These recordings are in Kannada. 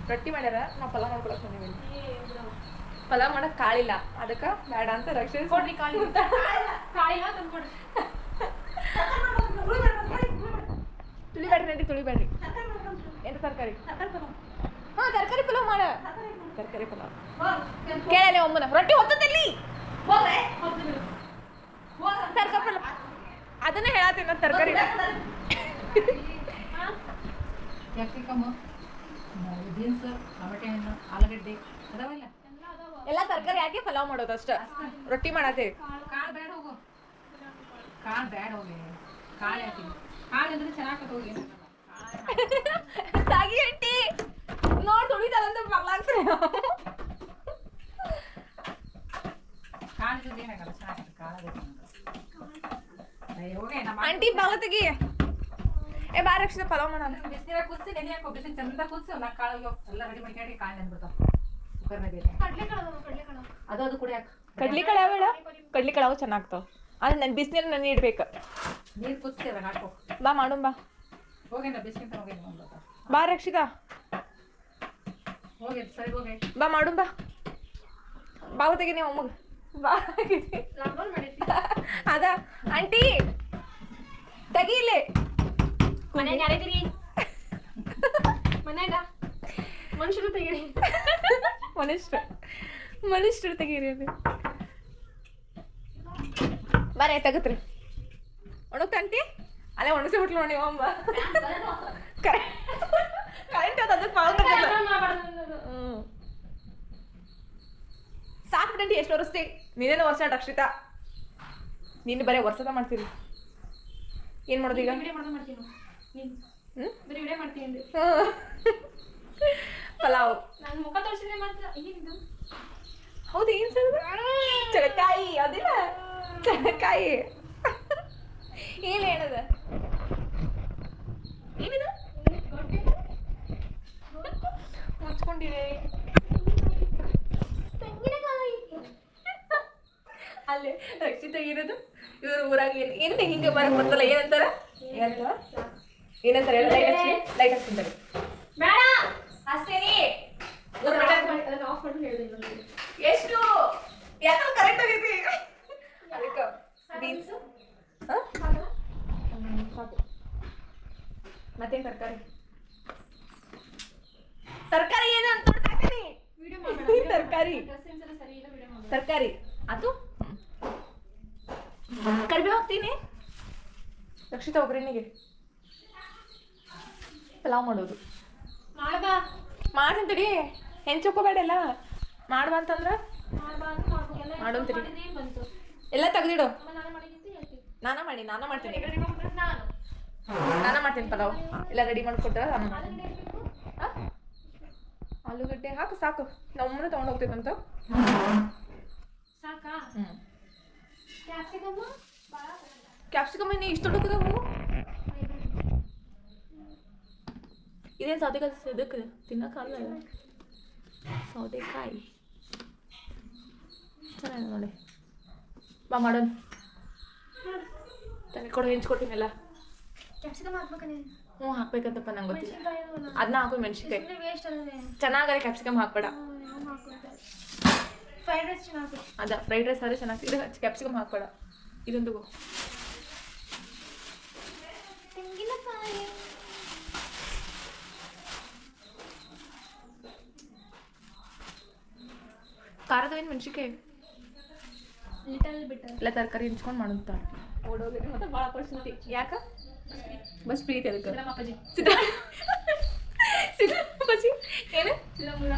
ರೊಟ್ಟಿ ಮಾಡ್ಯಾರ ನಾವು ಪಲಾವ್ ಮಾಡ್ಕೊಳಕ್ ಬಂದೀವಿ. ಪಲಾವ್ ಮಾಡಕ್ ಕಾಳಿಲ್ಲ, ಅದಕ್ಕೆ ಬೇಡ ಅಂತ ರಕ್ಷಣೆ ಕೊಡ್ರಿ. ಕಾಳಿ ಕಾಳಿಲ್ಲ ತಂದ್ಕೊಡ್ರಿ. ತುಳಿಬೇಡ್ರಿ ನಡಿ, ತುಳಿಬೇಡ್ರಿ. ಏನು ತರಕಾರಿ? ಹಾಂ ತರಕಾರಿ ಪಲಾವ್ ಮಾಡ. ತರಕಾರಿ ಪಲಾವ್ ಕೇಳಲಿ ಒಮ್ಮನ. ರೊಟ್ಟಿ ಹೊತ್ತದಲ್ಲಿ ತರಕಾರಿ ಪಲಾವ್ ಅದನ್ನೇ ಹೇಳತ್ತೀನಿ ನಾನು. ತರಕಾರಿ ಬೀನ್ಸ್, ಟೊಮೆಟೊ ಹಣ್ಣು, ಆಲೂಗಡ್ಡೆ ಅದಾವಲ್ಲ, ಎಲ್ಲ ತರಕಾರಿ ಹಾಕಿ ಪಲಾವ್ ಮಾಡೋದು ಅಷ್ಟ. ರೊಟ್ಟಿ ಮಾಡತ್ತೆ. ಕಾಳು ಬೇಡ ಹೋಗು, ಕಾಳು ಬೇಡ ಹೋಗಿ, ಕಾಳು ಹಾಕಿ. ಕಾಳು ಅಂದ್ರೆ ಚೆನ್ನಾಗಿ ಹೋಗಿ ತಾಗಿ ಹಟ್ಟಿ ನೋಡಿ ತುಳಿತಾರಂತ ಮಗ್ಲಾಗ್ತಾರೆ. ಕಾಳು ಜೊತೆ ಏನಾಗಲ್ಲ, ಚೆನ್ನಾಗಿ ಕಾಳು ಹೋಗಿ. ಆಂಟಿ ಬಾಗ ತೆಗಿ. ಏ ಬಾರ ರಕ್ಷಿತ ಪಲಾವ್ ಮಾಡೋಣ. ಬಿಸಿನೀರ ಕುದಿಸಿ ನೆನೆ ಹಾಕೋ, ಬಿಸಿ ಚಂದ ಕುದಿಸಿ ಒಂದು ಕಾಳು ಎಲ್ಲ ರೆಡಿ ಮಾಡ್ಕೊಂಡು ಕಾಳು ನೆನ್ಬಿಡ್ತಾವ ಕುಕ್ಕರ್ನಾಗ. ಅದು ಅದು ಕುಡಿ ಹಾಕ. ಕಡ್ಲಿಕಾಳು ಯಾವೇಳ? ಕಡ್ಲಿಕಾಳು ಚೆನ್ನಾಗ್ತಾವ. ಆದ್ರೆ ನನ್ನ ಬಿಸಿನೀರು ನೆನೆ ಇಡ್ಬೇಕು. ನೀರು ಕುದಿಸಿ ಅದಾಗ ಹಾಕೋ. ಬಾ ಮಾಡೋಣ ಬಾ. ಹೋಗೇನ ಬಿಸಿನೀರು ಹೋಗಿ ಬಾ ರಕ್ಷಿತಾ, ಹೋಗಿ ಸರಿ ಹೋಗಿ ಬಾ ಮಾಡೋಣ ಬಾ. ಬಾಗ ತೆಗಿ ನೀವು ಅಮ್ಮಗ. ಬಾ ಅದ ಆಂಟಿ ತೆಗಿ ಇಲ್ಲಿ. ಮನ್ಯಾಗ ಯಾರಿದ್ದೀರಿ? ಮನ್ಯಾಗ ಮನುಷ್ಯರು ತೆಗೀರಿ. ಮನುಷ್ಯರು ತೆಗೀರಿ ಅದು. ಬರೇ ತೆಗತ್ರಿ. ಒಣಗ್ತ ಆಂಟಿ ಅಲ್ಲೇ ಒಣಗಿಸಿ ಬಿಟ್ಲು ನೋಡಿ ಅಮ್ಮ. ಕರೆಂಟ್ ಅದು ಅದಕ್ಕೆ ಸಾಕು ಬಿಡಂಟಿ. ಎಷ್ಟು ವರ್ಷತಿ ನೀನೇನು ವರ್ಷ ರಕ್ಷಿತಾ? ನೀನು ಬರೀ ವರ್ಷದ ಮಾಡ್ತೀರಿ. ಏನು ಮಾಡೋದು ಈಗ? ಪಲಾವ್ ನಾನು ಮುಖ ತೋರಿಸಿದ್ರೆ ಮಾತ್ರ. ಹೌದು. ಏನು ಸರ್? ಚಳಕಾಯಿ ಅದಿಲ್ಲ, ಚಳಕಾಯಿ. ಏನು ಹೇಳದ? ಏನಿದು ಮುಚ್ಕೊಂಡಿದೆ ಅಲ್ಲಿ ರಕ್ಷಿತ ಇರೋದು. ಇವರು ಊರಾಗ ಏನು ಹಿಂಗೆ ಬರಕ್ ಬರ್ತಲ್ಲ. ಏನಂತಾರ ಏನಂತಾರೆ ಲೈಟ್ ಹಚ್ತಿದ್ದಾರೆ. ಬೇಡ ಅಷ್ಟೇನಿ. ಆಫ್ ಮಾಡಿ ಹೇಳಿದೆ. ಎಷ್ಟು ಯಾಕಂದ್ರೆ ಕರೆಕ್ಟ್ ಆಗೈತಿ ಅದಕ್ಕೆ. ಬೀನ್ಸ್ ಸಾಕು. ಮತ್ತೇನು ತರಕಾರಿ? ತರಕಾರಿ ಏನು ಅಂತ ಹಾಕ್ತೀನಿ. ತರಕಾರಿ ತರಕಾರಿ ಅದು ಕರಿಬೇವು ಹಾಕ್ತೀನಿ. ರಕ್ಷಿತಾ ಒಗ್ಗರಣೆಗೆ ಪಲಾವ್ ಮಾಡೋದು. ಮಾಡ್ತಂತಡಿ. ಹೆಂಚೋಕೋಬೇಡಲ್ಲ. ಮಾಡ್ಬಾ ಅಂತಂದ್ರ ಮಾಡೋಂತೀರಿ. ಎಲ್ಲ ತೆಗ್ದಿಡು. ನಾನ ಮಾಡ್ತೀನಿ ಪಲಾವ್ ಎಲ್ಲ ರೆಡಿ ಮಾಡ್ಕೊಟ್ರ ನಾನು ಮಾಡ್ತೀನಿ. ಆಲೂಗಡ್ಡೆ ಹಾಕು ಸಾಕು. ನಮ್ಮನ್ನ ತೊಗೊಂಡು ಹೋಗ್ತೈತಂತ. ಕ್ಯಾಪ್ಸಿಕಮ್ ಇನ್ನೂ ಇಷ್ಟು ಹುಡುಕದವು. ಇದೇನು ಸೌತೆಕಾಯಿ ಇದಕ್ಕೆ ತಿನ್ನೋಕ್ಕಲ್ಲ. ಸೌತೆಕಾಯಿ ಚೆನ್ನಾಗಿದೆ ನೋಡಿ. ಬಾ ಮಾಡೋಣ. ಕೊಡು, ಹೆಂಚ್ಕೊಟ್ಟಿನೆಲ್ಲ. ಕ್ಯಾಪ್ಸಿಕಮ್ ಹಾಕ್ಬೇಕನೆ. ಹ್ಞೂ ಹಾಕ್ಬೇಕಂತಪ್ಪ ನಂಗೆ ಗೊತ್ತಿಲ್ಲ. ಅದನ್ನ ಹಾಕೋ ಮೆಣಸಿನ್ಕಾಯಿ ಚೆನ್ನಾಗಲ್ಲ. ಕ್ಯಾಪ್ಸಿಕಮ್ ಹಾಕ್ಬೇಡ. ಫ್ರೈಡ್ ರೈಸ್ ಚೆನ್ನಾಗಿ. ಅದ ಫ್ರೈಡ್ ರೈಸ್ ಆದರೆ ಚೆನ್ನಾಗಿ. ಇದು ಕ್ಯಾಪ್ಸಿಕಮ್ ಹಾಕ್ಬೇಡ. ಇದೊಂದು ತೆಂಗಿನಕಾಯಿ. ಖಾರದವೇನು ಮೆಣಸಿನ್ಕಾಯಿ ಲಿಟಲ್ ಬಿಟ್ ಎಲ್ಲ ತರಕಾರಿ ಹೆಂಚ್ಕೊಂಡು ಮಾಡುತ್ತಾ ಓಡೋಗಿರಿ. ಮತ್ತೆ ಭಾಳ ಪರಿಸ್ಥಿತಿ ಯಾಕ ಬಸ್ ಪ್ರೀತಿ ಅದಕ್ಕೆ. ಸಿದ್ದರಾಮಪ್ಪಾಜಿ ಸಿದ್ದರಾಮಪ್ಪಾಜಿ ಏನು ಸಿದ್ದರಾಮುಲ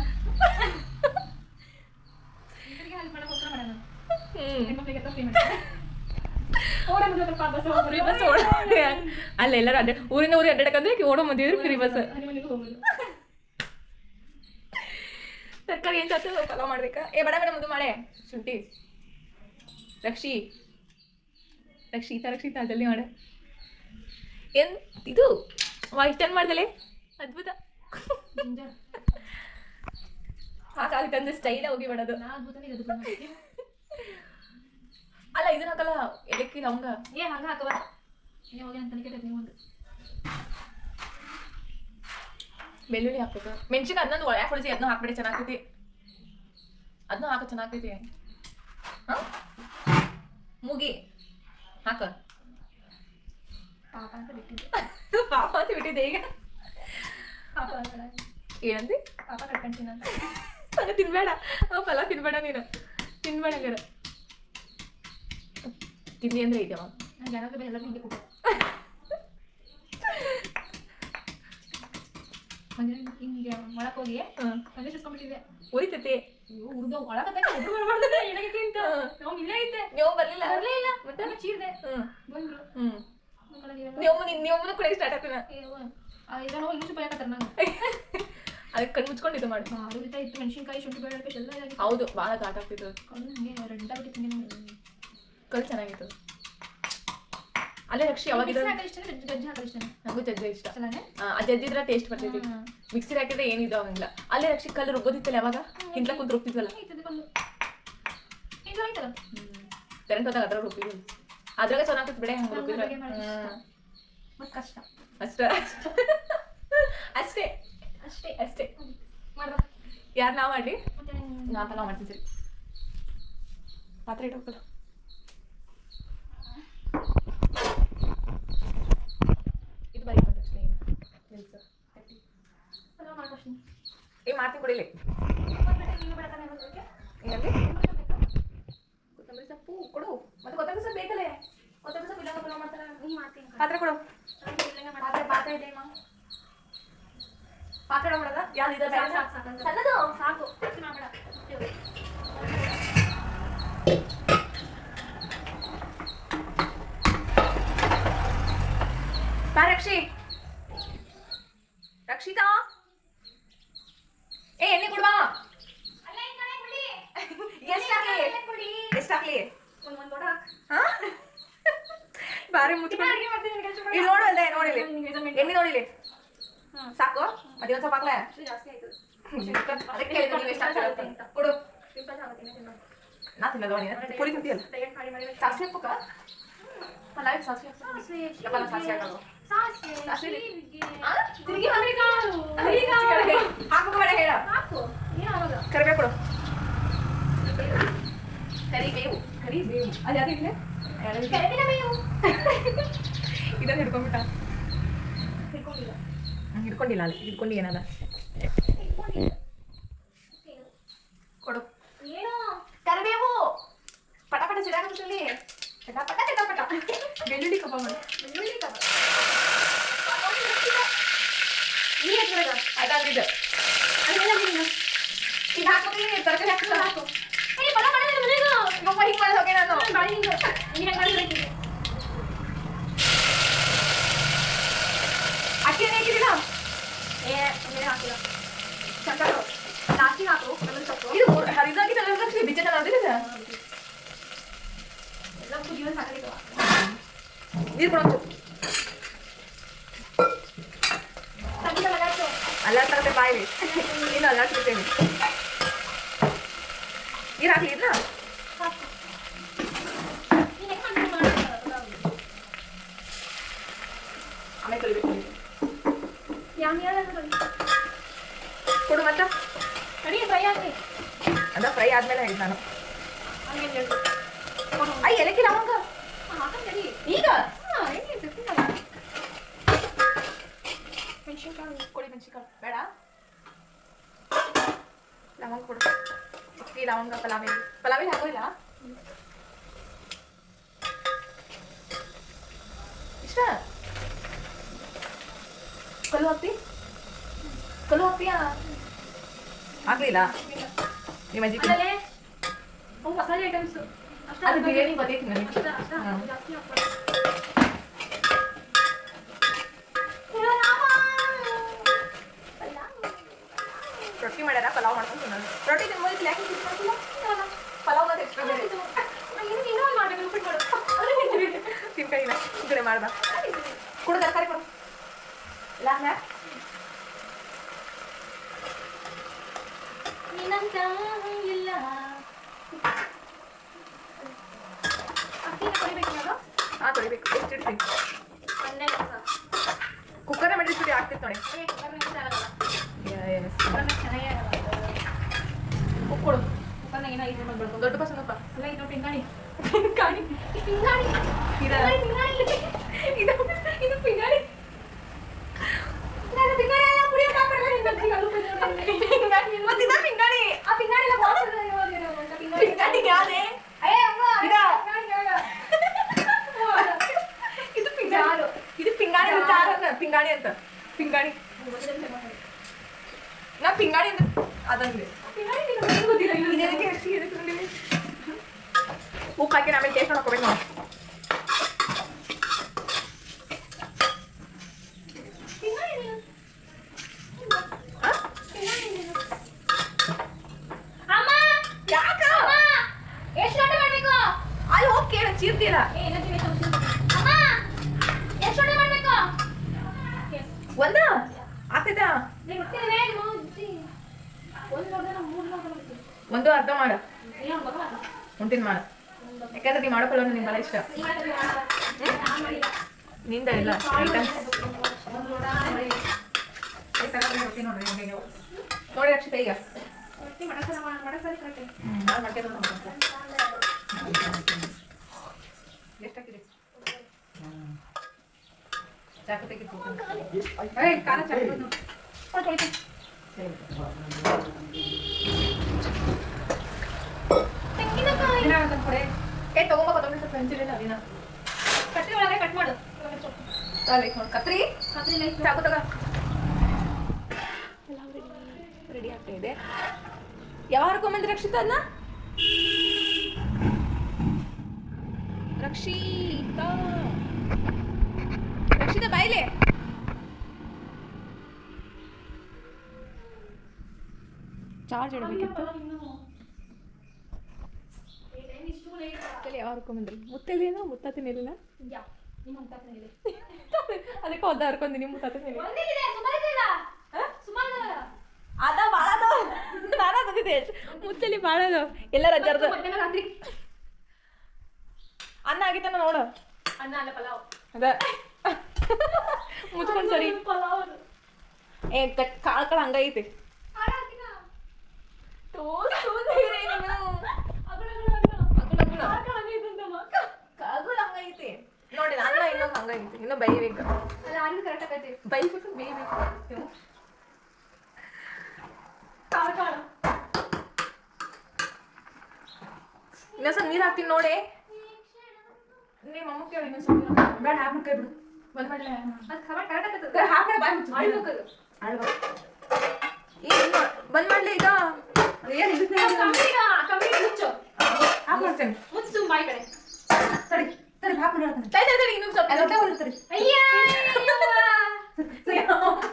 ಇದರಿಗೆ ಹೆಲ್ಪ್ ಮಾಡೋಕ್ಕೋಸ್ಕರ ಮಾಡೋಣ. ಹೆಣ್ಮಕ್ಳಿಗೆ ಫ್ರೀ ಮಾಡ್ತಾರೆ. ಫ್ರೀ ಬಸ್ ಓಡ ಅಲ್ಲ ಎಲ್ಲರೂ ಅಡ್ಡ ಊರಿಂದ ಊರಿಗೆ ಅಡ್ಡಾಡಕಂದ್ರೆ ಓಡೋ ಮಂದಿದ್ರು ಫ್ರೀ ಬಸ್. ತರಕಾರಿ ಏನು ಚಾತು ಪಲಾವ್ ಮಾಡ್ಬೇಕಾ? ಏ ಬೇಡ ಬೇಡ ಮುಂದೆ ಮಾಡೆ. ಶುಂಠಿ ರಕ್ಷಿತಾ ಜಲ್ದಿ ಮಾಡೆ. ಏನು ಇದು ವಾಯ್ಸ್ ಟರ್ನ್ ಮಾಡ್ದಲೆ ಅದ್ಭುತ. ಹಾಕಾಗಿ ತಂದು ಸ್ಟೈಲ ಹೋಗಿ ಮಾಡೋದು. ಅಲ್ಲ ಇದನ್ನ ಹಾಕಲ್ಲ. ಎಲಕ್ಕಿ ಲವಂಗ ಏ ಹಂಗ ಹಾಕವ. ನೀವು ಹೋಗಿ ಅಂತ ತನಿಖೆ ನೀವು ಒಂದು ಬೆಳ್ಳುಳ್ಳಿ ಹಾಕ್ಬೇಕು. ಮೆಣಸಿನ ಅದನ್ನೊಂದು ಯಾಕೆ ಹೊಳಿಸಿ ಅದನ್ನ ಹಾಕ್ಬಿಡಿ, ಚೆನ್ನಾಗ್ತೈತಿ. ಅದನ್ನ ಹಾಕ ಚೆನ್ನಾಗ್ತೈತಿ. ಹಾಂ ಮೂಗಿ ಹಾಕ. ಪಾಪ ಅಂತ ಬಿಟ್ಟಿದ್ದೆ. ಪಾಪ ಅಂತ ಬಿಟ್ಟಿದ್ದೆ ಈಗ. ಪಾಪ ಅಲ್ಲ, ಏನಂದಿ? ಪಾಪ ಕಟ್ಕೊಂತೀನಿ ಅಂತ. ಅದು ತಿನ್ಬೇಡ, ಪಲಾವ್ ತಿನ್ಬೇಡ ನೀನು, ತಿನ್ಬೇಡ ಹಂಗಾರೆ. ತಿನ್ನಿ ಅಂದ್ರೆ ಇದೆಯವ. ನಾನು ಜನಕ್ಕೆ ಎಲ್ಲ ಹಿಂಗೆ ಕೂಟ ಹಿಂಗೆ ಒಳಗೆ ಹೋಗಿ ಹಂಗೆ ಸುಸ್ಕೊಂಡ್ಬಿಟ್ಟಿದ್ದೆ. ಉರಿತೈತಿ. ಅಯ್ಯೋ ಹುಡುಗ ಒಳಗತ್ತೆ ಒಬ್ಬರು ಮಾಡ್ದೆ ಏನಾಗೈತಿ ಅಂತ. ನಾವು ಇಲ್ಲೇ ಐತೆ, ನೀವು ಬರ್ಲಿಲ್ಲ ಮತ್ತೆ ಚೀರ್ದೆ ಬಂದ್ರು. ನೀವು ಕೂಡ ಸ್ಟಾರ್ಟ್ ಆಗ್ತಾನೆ. ಇದನ್ನು ಇನ್ನೂ ಭಯ ಕತ್ತಾರ ನಂಗೆ. ಅದಕ್ಕೆ ಕಣ್ಣು ಮುಚ್ಕೊಂಡಿದ್ದು ಮಾಡಿ. ಭಾರಿ ಇತ್ತು ಮೆಣಸಿನ್ಕಾಯಿ, ಶುಂಠಿ ಬೆಳ್ಳುಳ್ಳಿ ಪೇಸ್ಟ್ ಎಲ್ಲ ಇದಾಗಿತ್ತು. ಹೌದು, ಭಾಳ ಘಾಟ್ ಆಗ್ತಿತ್ತು. ಕಲ್ಲು ಹಂಗೆ ರೆಡ್ಡಾಗ್ಬಿಟ್ಟಿತ್ತು ಹಿಂಗೆ. ಕಲ್ಲು ಚೆನ್ನಾಗಿತ್ತು. ಅಲ್ಲೇ ರಕ್ಷಿ ಯಾವಾಗಿದ್ರೆ ಇಷ್ಟ ಗಜ್ಜಿ ಹಾಕಲು ಇಷ್ಟ. ನನಗೂ ಜಜ್ಜೆ ಇಷ್ಟ. ಚೆನ್ನಾಗಿ ಆ ಜಜ್ಜಿದ್ರೆ ಟೇಸ್ಟ್ ಬರ್ತೈತಿ. ಮಿಕ್ಸಿ ಹಾಕಿದ್ರೆ ಏನಿದೆ ಅವಂಗಿಲ್ಲ. ಅಲ್ಲೇ ರಕ್ಷಿ ಕಲ್ಲು ರುಬ್ಬೋದಿತ್ತಲ್ಲ ಯಾವಾಗ ಹಿಂದ್ಲ ಕುಂತ ರುಬ್ತಿದ್ವಲ್ಲ. ಕರೆಂಟ್ ಹೋದಾಗ ಅದ್ರಾಗ ರುಬ್ಬಿದ್ವಿ. ಅದ್ರಾಗ ಚೆನ್ನಾಗ್ತೈತಿ ಬಿಡೆ ಹಂಗೆ ರುಬ್ಬಿದ್ರೆ. ಮತ್ತೆ ಕಷ್ಟ ಅಷ್ಟೇ ಅಷ್ಟೇ ಅಷ್ಟೇ ಅಷ್ಟೇ ಮಾಡ್ಬಾ. ಯಾರು ನಾವು ಮಾಡಲಿ? ಮತ್ತೆ ನಾ ಪಲಾವ್ ಮಾಡ್ತೀನಿ. ಸರಿ, ಪಾತ್ರೆ ಇಟ್ಕೋಲ್ಲ. ಇದು ಬರೀ ತಕ್ಷಣ ಪಲಾವ್ ಮಾಡ್ಕೊಡ್ತೀನಿ. ಮಾಡ್ತೀನಿ ಕುಡಿಲಿ. ನೀವು ಬೆಳತಾನೆ ಬರೋದಕ್ಕೆ ಏನಂದ್ರೆ ಕೊತ್ತಂಬರಿ ಸೊಪ್ಪು ಕೊಡು. ಮತ್ತೆ ಕೊತ್ತಂಬರಿ ಸೊಪ್ಪು ಬೇಕಲ್ಲೇ. ಕೊತ್ತಂಬರಿ ಸೊಪ್ಪು ಇಲ್ಲ ಪಲಾವ್ ಮಾಡ್ತಾರೆ. ನೀವು ಮಾಡ್ತೀನಿ. ಪಾತ್ರೆ ಕೊಡು. ಪಾತ್ರೆ ಇದೆ ಅಮ್ಮ. ಪಾತ್ರೆ ಮಾಡೋದ ಯಾವ್ದು ಇದೆ? ಸಣ್ಣದು ಸಾಕು, ಹೆಚ್ಚು ಮಾಡಬೇಡ. ಬಾ ರಕ್ಷಿ. ರಕ್ಷಿತಾ, ಏ ಎಣ್ಣೆ ಕೊಡ್ಬಾ. ಎಷ್ಟಾಗ್ಲಿ? ಒಂದು ದೊಡ್ಡ ಬಾರಿ ಮುಚ್ಕೊಂಡು ಇಲ್ಲಿ ನೋಡಲ್ದೆ. ನೋಡಿಲಿ ಎಣ್ಣೆ ನೋಡಿಲಿ. ಸಾಕು. ಮತ್ತೆ ಒಂದ್ ಸ್ವಲ್ಪ ಹಾಕ್ಲೆ. ಜಾಸ್ತಿ ಆಯ್ತು. ಅದಕ್ಕೆ ಹೇಳಿದ್ದು ನೀವು ಎಷ್ಟು ಹಾಕ್ತೀರ ಅಂತ. ಕೊಡು. ಸಿಂಪಲ್ ಆಗುತ್ತೆ. ನಾ ತಿನ್ನೋದು ನೀನು ಪುರಿ ತಿಂತೀಯಲ್ಲ. ಸಾಸಿವೆ ಹಾಕ್ಬೇಕಾ? ಪಲಾವ್ ಸಾಸಿವೆ ಸಾಸಿವೆ ಹಾಕಲ್ವ? ಸಾಸಿವೆ ತಿರುಗಿ ಹಾಕಬೇಡ ಹೇಳ. ಕರಿಬೇವು ಕೊಡು. ಕರಿಬೇವು ಅದು ಯಾವ್ದಿಲ್ಲ. ಇದನ್ನು ಹಿಡ್ಕೊಂಡ್ಬಿಟ್ಟ. ಹಿಡ್ಕೊಂಡಿಲ್ಲ ಅಲ್ಲಿ. ಹಿಡ್ಕೊಂಡು ಏನದ ಕೊಡು. ಕರಿಬೇವು ಪಟ ಸಿಡಾಕಲ್ಲಿ. ಪಟ ಬೆಳ್ಳುಳ್ಳಿ ಕಬ್ಬ ಮಾಡು. ಅದಾಗಿದೆ. ಈಗ ಹಾಕೋತೀನಿ. ತರಕಾರಿ ಹಾಕಲ್ಲ. ಹಿಂಗೆ ಮಾಡಿ ಹೋಗಿ ನಾನು ಅಕ್ಕಿ ಹಾಕಿದಿಲ್ಲ. ಇದು ಹರಿದಾಗಿ ಬಿಚ್ಚ ನೋಡಿದ್ರೆ ನೀರು ಕೊಡೋದು. ಅಲ್ಲಾಡ್ತಾಗತ್ತೆ ಬಾಯಿ. ನೀನು ಅಲ್ಲಾಡ್ತಿರ್ತೇನೆ. ನೀರು ಹಾಕ್ಲಿ ಇದನ್ನ. ಆಮೇಲೆ ಕಲಿಬೇಕು. ಕೊಡು ಮತ್ತ. ಅದ ಫ್ರೈ ಆದ್ಮೇಲೆ ಹೇಳಿದ್ ನಾನು. ಏಲಕ್ಕಿ ಲವಂಗ ಈಗ ಮೆಣಸಿನ್ಕಾಳು ಕೊಡಿ. ಮೆಣಸಿನ್ಕಾಳು ಬೇಡ. ಲವಂಗ ಕೊಡು. ಈ ಲವಂಗ ಪಲಾವಿಗೆ ಹಾಕೋಲ್ಲ. ಇಷ್ಟ ಕಲ್ಲು ಹಾಕ್ತೀಯಾ? ಆಗ್ಲಿಲ್ಲ ನಿಮ್ಮ ಅಜ್ಜಿ. ಮಸಾಲೆ ಐಟಮ್ಸ್ ಅದು ಬಿರಿಯಾನಿ ಗೊತ್ತೈತಿ ನನಗೆ. ಜಾಸ್ತಿ ರೊಟ್ಟಿ ಮಾಡ್ಯಾರ, ಪಲಾವ್ ಮಾಡ್ಕೊಂಡು ತಿನ್ನೋದು. ರೊಟ್ಟಿ ತಿನ್ಬೋದು. ಯಾಕೆ ತಿನ್ಕೊಂಡಿಲ್ಲ? ಪಲಾವ್ ಮತ್ತೆ ಎಕ್ಸ್ಟ್ರಾ ಬೇರೆ ತಿನ್ಕೊಂಡಿಲ್ಲ. ಈ ಕಡೆ ಮಾಡ್ದ. ಕೊಡು ತರಕಾರಿ ಕೊಡು. ಇಲ್ಲ ಇಲ್ಲ ಅಕ್ಕಿನ ಕೊಡಿಬೇಕು. ಹಾಂ ತೊಳಿಬೇಕು. ಎಷ್ಟು ಇಡ್ತೀನಿ? ಕುಕ್ಕರ್ನ ಮಾಡಿರ್ತೀವಿ ಆಗ್ತಿತ್ತು ನೋಡಿ. ಚೆನ್ನಾಗಿ ಉಪ್ಪು ಕೊಡು. ಕುಕ್ಕರ್ನಾಗ ಏನೋ ಇದು ಮಾಡ್ಬೇಕು. ದೊಡ್ಡ ಬಸನಪ್ಪ. ಅಲ್ಲ ಇದು ಪಿಂಗಾಣಿ. ಪಿಂಗಾಣಿ. ಪಿಂಗಾಣಿ. ಇದು ಪಿಂಗಾಣಿ. ನಾನು ಪಿಂಗಾಣಿ ಎಲ್ಲ ಕುಡಿಯೋಕೆ ಹಾಕ್ಬಿಡ್ತೀನಿ ನಿನ್ನ ಜೀವ ಅಲ್ಲೂ ಪಿಂಗಾಣಿ. ಮತ್ತಿದ ಪಿಂಗಾಣಿ. ಆ ಪಿಂಗಾಣಿ ಎಲ್ಲ ಬಾಕ್ಸ್ ಅಲ್ಲಿ ಪಿಂಗಾಣಿ ಯಾವ್ದೇ? ಅಯ್ಯ ಅಮ್ಮ ಇದಾ? ಪಿಂಗಾಣಿ ಯಾವ್ದು? ಇದು ಪಿಂಗಾಣಿ. ಇದು ಪಿಂಗಾಣಿ ಅಂತ ಯಾರನ್ನ? ಪಿಂಗಾಣಿ ಅಂತ. ಪಿಂಗಾಣಿ. ನಾ ಪಿಂಗಾಣಿ ಅಂತ ಅದಂದ್ರೆ ಪಿಂಗಾಣಿ ನಿನಗೆ ಗೊತ್ತಿಲ್ಲ ಇದು. ಇದಕ್ಕೆ ಎಷ್ಟು ಇದಕ್ಕೆ ಉಪ್ಪು ಹಾಕಿ ಆಮೇಲೆ ಟೇಸ್ಟ್ ಮಾಡ್ಕೋಬೇಕು ನಾವು. ಪಿಂಗಾಣಿ ನೀನು. ಆ? ಪಿಂಗಾಣಿ ನೀನು. ಅಮ್ಮ ಯಾಕ? ಅಮ್ಮ ಎಷ್ಟು ಗಂಟೆ ಮಾಡ್ಬೇಕು? ಅಲ್ಲಿ ಹೋಗಿ ಕೇಳ ಚೀರ್ತೀರ. ಏ ಎನರ್ಜಿ ಬೇಕು. ಅಮ್ಮ ಎಷ್ಟು ಗಂಟೆ ಮಾಡ್ಬೇಕು? ಒಂದ ಆಗ್ತೈತಾ? ನೀನು ಗೊತ್ತಿದೆ ಒಂದು ನೋಡಿದ್ರೆ ನಾವು ಮೂರು ನೋಡ್ಕೊಂಡು ಒಂದು ಅರ್ಧ ಮಾಡ ಏನು ಗೊತ್ತಾ ಉಂಟಿನ ಮಾಡ. ಯಾಕಂದ್ರೆ ನೀ ಮಾಡೋ ಪಲ್ವ ನಿಂಗೆ ಭಾಳ ಇಷ್ಟ. ನಿಂದ ಇಲ್ಲ ನೋಡಿ ರಕ್ಷಿತ ಈಗ ಎಷ್ಟಾಕಿದೆ ಚಾಕು ತೆಗಿತು ಖಾರ ಚಾಕು ಏ ತಗೊಂಬ ಕೊತ್ತಂಬರಿ ಸ್ವಲ್ಪ ಹಂಚಿಲ್ಲ ಅದಿನ ಕತ್ರಿ ಒಳಗೆ ಕಟ್ ಮಾಡು ನೋಡಿ ಕತ್ರಿ ಚಾಕು ತಗ. ರೆಡಿ ಆಗ್ತಾ ಇದೆ. ಯಾವಾಗ ಹರ್ಕೊಂಬಂದ್ರಿ ರಕ್ಷಿತ ಅದನ್ನ? ರಕ್ಷಿತಾ ರಕ್ಷಿತಾ ಬಾಯ್ಲೆ ಚಾರ್ಜ್ ಇಡಬೇಕಿತ್ತು. ಯಾವಾಗ ಹರ್ಕೊಂಬಂದ್ರಿ? ಮುತ್ತಲೇನೋ ಮುತ್ತಾತಿನಿಲ್ಲ ಅದಕ್ಕೆ ಒದ್ದ ಹರ್ಕೊಂಡಿ ನಿಮ್ಮ ಮುತ್ತಾತಿನಿಲ್ಲ ಅದ ಭಾಳ ಅದಾವ. ನಾನು ಅದಿದೆ ಮುಚ್ಚಲಿ ಭಾಳ ಅದಾವ. ಎಲ್ಲ ರಜಾರ್ದ ರಾತ್ರಿ ಅನ್ನ ಆಗಿತ್ತಾನ ನೋಡು. ಅನ್ನ ಅಲ್ಲ ಪಲಾವ್ ಅದ ಮುಚ್ಕೊಂಡು ಸರಿ. ಪಲಾವ್ ಏ ಕಾಳು ಹಂಗೈತಿ. ಕಾಳು ಹಂಗೈತಿ ನೋಡಿ. ಅನ್ನ ಇನ್ನೊಂದು ಹಂಗೈತಿ. ಇನ್ನೂ ಬೈಬೇಕು. ಕರೆಕ್ಟ್ ಆಗೈತಿ ಬೈಬೇಕು ಬೇಯಬೇಕು. ಕಾಳು ಕಾಳು ಇನ್ನೊಂದ್ಸಲ ನೀರು ಹಾಕ್ತೀನಿ ನೋಡಿ. ನಿಮ್ಮ ಅಮ್ಮ ಕೇಳಿ ಇನ್ನೊಂದ್ಸಲ ಬೇಡ ಹಾಕ್ಬಿಟ್ಟು ಕೈ ಬಿಡು. ಬಂದ್ ಮಾಡ್ಲೆ ಅದು ಕರೆಕ್ಟ್ ಆಗತ್ತೆ ಹಾಕ್ಬಿಡ ಬಾಯ್ ಮುಚ್ಚು ಅಳ್ಬೇಕು ಏನು ಬಂದ್ ಮಾಡ್ಲಿ ಈಗ. ಏನು ಇದಕ್ಕೆ ಕಮ್ಮಿ ಮುಚ್ಚು ಹಾಕ್ಬಿಡ್ತೇನೆ. ಮುಚ್ಚು ಬಾಯಿ ಕಡೆ ತಡಿ ತಡಿ ಹಾಕ್ಬಿಡ ತಡಿ ಇನ್ನೊಂದು ಸ್ವಲ್ಪ ಎಲ್ಲ ತಗೊಳ್ತಾರೆ. ಅಯ್ಯ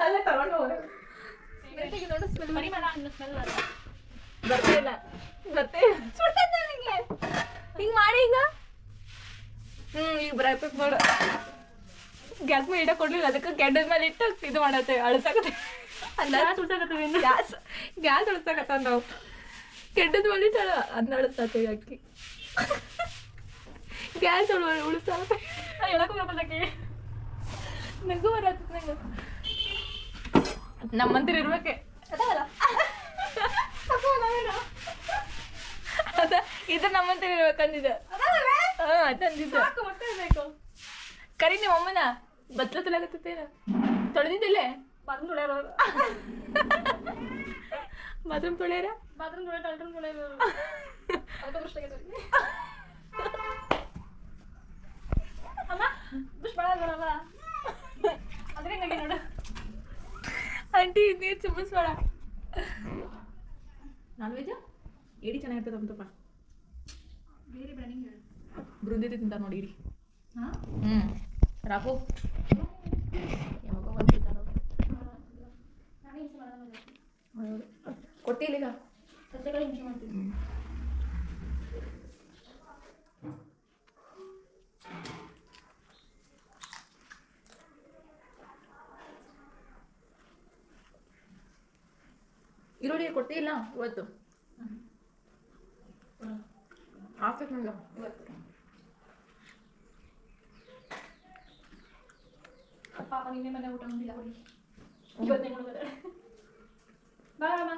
ಅಲ್ಲೇ ತಗೊಂಡು ಹೋದ್ರೆ ನೋಡು ಸ್ಮೆಲ್ ಪರಿಮಳ ಅನ್ನೋ ಸ್ಮೆಲ್ ಗೊತ್ತಿಲ್ಲ ಗೊತ್ತೇ ಸುಡ್ತೈತೆ ನನಗೆ. ಹಿಂಗೆ ಮಾಡಿ ಈಗ ಈಗ ಬರಬೇಕು ನೋಡು. ಗ್ಯಾಸ್ ಮೇಲೆ ಇಡ ಕೊಡ್ಲಿಲ್ಲ ಅದಕ್ಕೆ ಕೆಡ್ಡದ ಮೇಲೆ ಇಟ್ಟು ಇದು ಮಾಡತ್ತೆ ಅಳಸಾಕತ್ತೆ. ಅಲ್ಲ ಸುಡ್ಸಾಕತ್ತವೆ ಗ್ಯಾಸ್ ಅಳಸಾಕತ್ತ ನಾವು ಕೆಡ್ಡದ ಮೇಲೆ ಇಟ್ಟು ಅದನ್ನ ಅಳಸಾಕತ್ತೀವಿ ಅಕ್ಕಿ ಗ್ಯಾಸ್ ಉಳಿಸಾಕ ಹೇಳಕ್ಕೂ ಬರಬಲ್ಲಕ್ಕೆ ನಂಗೂ ಬರತ್ತ ನಂಗೆ ನಮ್ಮಂತಿರ ಇರ್ಬೇಕೆ ಅದ ಇದು ನಮ್ಮಂತಿರ ಇರ್ಬೇಕಂದಿದ್ದ. ಹಾಂ ತಂದಿದ್ದ ಕರಿ ನಿಮ್ಮ ಅಮ್ಮನ ಬತ್ಲ ತೊಳೆಯಕತ್ತೇನ ತೊಳೆದಿದ್ದಿಲ್ಲೇ ಬಾತ್ರೂಮ್ ತೊಳೆಯೋರು ಬಾತ್ರೂಮ್ ತೊಳೆಯಾರ ಬಾತ್ರೂಮ್ ತೊಳೆ ಟಾಲ್ಟ್ರೂಮ್ ತೊಳೆಯೋರು ಅದಕ್ಕೆ ದೃಷ್ಟ ಆಗೈತೆ ಅಮ್ಮ ದುಷ್ಟ ಬೇಡ ಅದ್ರ ಹೆಂಗಾಗಿ ನೋಡು ಆಂಟಿ ನೀರು ಚಿಮ್ಮಿಸ್ಬೇಡ. ನಾನ್ ವೆಜ್ ಏಡಿ ಚೆನ್ನಾಗಿರ್ತದೆ ಅಂತಪ್ಪ. ಬೇರೆ ಬೇಡ ನಿಂಗೆ ಹೇಳು ಬೃಂದಿತಿ ತಿಂತಾರೆ ನೋಡಿ ಇಡಿ. ಹಾಂ ರಾಕು ಯಾವಾಗ ಒಂದು ತಿಂತಾರ ನಾನೇ ಹಿಂಸೆ ಮಾಡೋದು ಕೊಡ್ತಿಲ್ಲ ಈಗ ಸದ್ಯಗಳು ಹಿಂಸೆ ಮಾಡ್ತೀನಿ ಈರುಳ್ಳಿ ಕೊಡ್ತಿಲ್ಲ ಇವತ್ತು. ಆಗ್ತದೆ ನಂಗೆ ಇವತ್ತು. ಪಾಪ ನಿನ್ನೆ ಮನೆ ಊಟ ಮಾಡಿಲ್ಲ ಹುಡುಗಿ ಇವತ್ತೇ ನೋಡ್ಬೋದ ಬಾರಮ್ಮ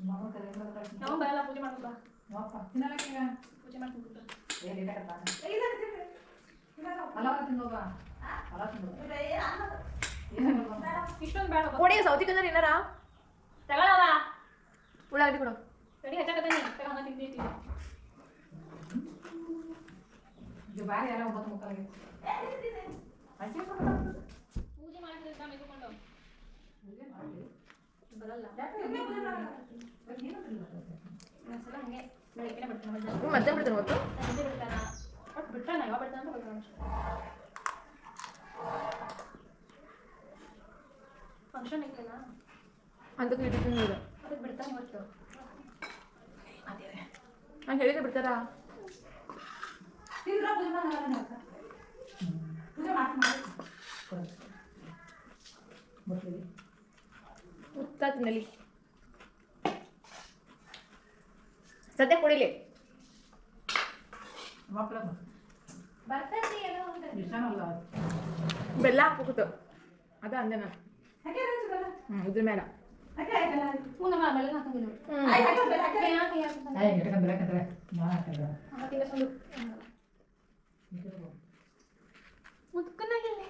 ಮಗನ ಕರೆ ಮಾಡೋದು ನಾವು ಬರಲ್ಲ ಪೂಜೆ ಮಾಡ್ಕೊಂಡು ಬಾ ವಾಪ ತಿನ್ನಲಕ್ಕೀಗ ಪೂಜೆ ಮಾಡ್ಕೊಂಡು ಕೂತ್ಕೊ. ಏ ಲೇಟ್ ಆಗತ್ತಾ ಪಲಾವ್ ತಿನ್ನೋಗ ಪಲಾವ್ ತಿನ್ನೋಗ ಇಷ್ಟೊಂದು ಬೇಡ ಕೊಡಿ ಸೌತಿ ಕಲರ್ ಏನಾರ ತಗೊಳವ ಉಳ್ಳಾಗಡ್ಡಿ ಕೊಡು ರೆಡಿ ಹಚ್ಚಾಕತ್ತೀನಿ ತಗೊಂಡ ತಿಂತೀನಿ ಇದು ಬಾರಿ ಎಲ್ಲ 9:30 ಪೂಜೆ ಮಾಡ್ತಿದ್ದ ನಾವು ಇಟ್ಕೊಂಡು ಪೂಜೆ ಮಾಡಿ ಬರಲ್ಲ ಒಂದ್ಸಲ ಹಂಗೆ ಬೆಳಗ್ಗೆ ಬಿಡ್ತಾನೆ ಮತ್ತೆ ಬಿಡ್ತಾರೆ ಮತ್ತು ಸಂಜೆ ಬಿಡ್ತಾನ ಒಟ್ಟು ಬಿಡ್ತಾನ ಯಾವ ಬಿಡ್ತಾನ ಅಂತ ಬಿಡ್ತಾನ ಫಂಕ್ಷನ್ ಐತಲ್ಲ ಅಂತಕ್ಕೆ ಇಟ್ಟಿದ್ದೀನಿ ಅದಕ್ಕೆ ಬಿಡ್ತಾನೆ ಇವತ್ತು ನಾನು ಹೇಳಿದ್ರೆ ಬಿಡ್ತಾರಾ ತಿಂದ್ರ ಪೂಜೆ ಮಾಡಲ್ಲ ಪೂಜೆ ಮಾಡ್ತೀನಿ ಬರ್ತೀವಿ ಉತ್ತ ತಿನ್ನಲಿ ಸದ್ಯ ಕುಡಿಲಿ ಮಕ್ಕಳ ಬರ್ತೈತಿ ಎಲ್ಲ ಒಂದು ಇಷ್ಟನಲ್ಲ ಬೆಲ್ಲ ಹಾಕ್ಬೇಕು ಅದ ಅಂದೆ ನಾನು ಹಾಗೆ ಇದ್ರ ಮೇಲೆ ಹೂನಮ್ಮ ಬೆಲ್ಲ ಹಾಕಂಗಿಲ್ಲ ಯಾಕೆ ಬೇಕಂದ್ರೆ ನಾ ಹಾಕಿದ್ರೆ ತಿಂಗಳು ಮುದ್ಕನಾಗಿಲ್ಲ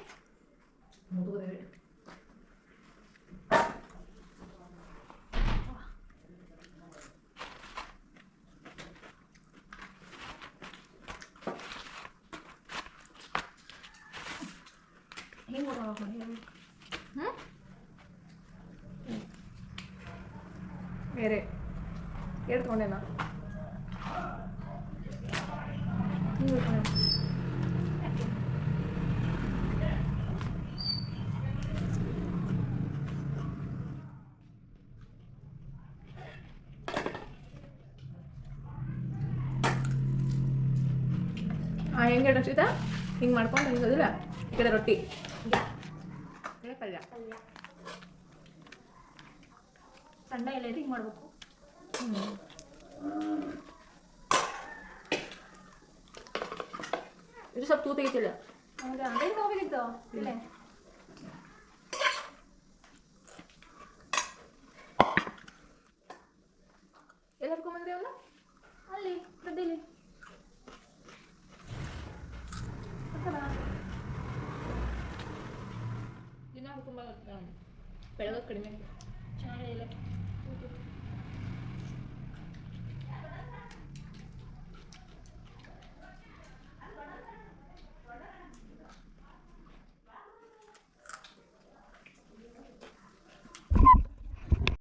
ಮುದುಗುದೇವಿ ಹಿಂಗೆ ಹೋಗ್ಬೇಕು ಬೇರೆ ಹೇಳ್ಕೊಂಡೇನಾ ಹೆಂಗೆ ರಕ್ಷಿತಾ ಹಿಂಗೆ ಮಾಡ್ಕೊಂಡು ಹಿಂಗದಿಲ್ಲ ಈ ಕಡೆ ರೊಟ್ಟಿ ಪಲ್ಯ ಸಣ್ಣ ಎಲ್ಲ ಹಿಂಗೆ ಮಾಡ್ಬೇಕು ಇದು ಸ್ವಲ್ಪ ತೂತ ಐತಿಲ್ಲ ಹೌದಾ ಅಂಗಡಿಗೆ ಹೋಗ್ಬೇಕಿತ್ತು ಇಲ್ಲೇ ಎಲ್ಲ ಹರ್ಕೊಂಬಂದ್ರಿ ಅವನ್ನ ಅಲ್ಲಿ ಗದ್ದೆಲಿ ದಿನ ಹರ್ಕೊಂಬ ಬೆಳಗ್ಗೆ ಕಡಿಮೆ ಚೆನ್ನಾಗಿಲ್ಲ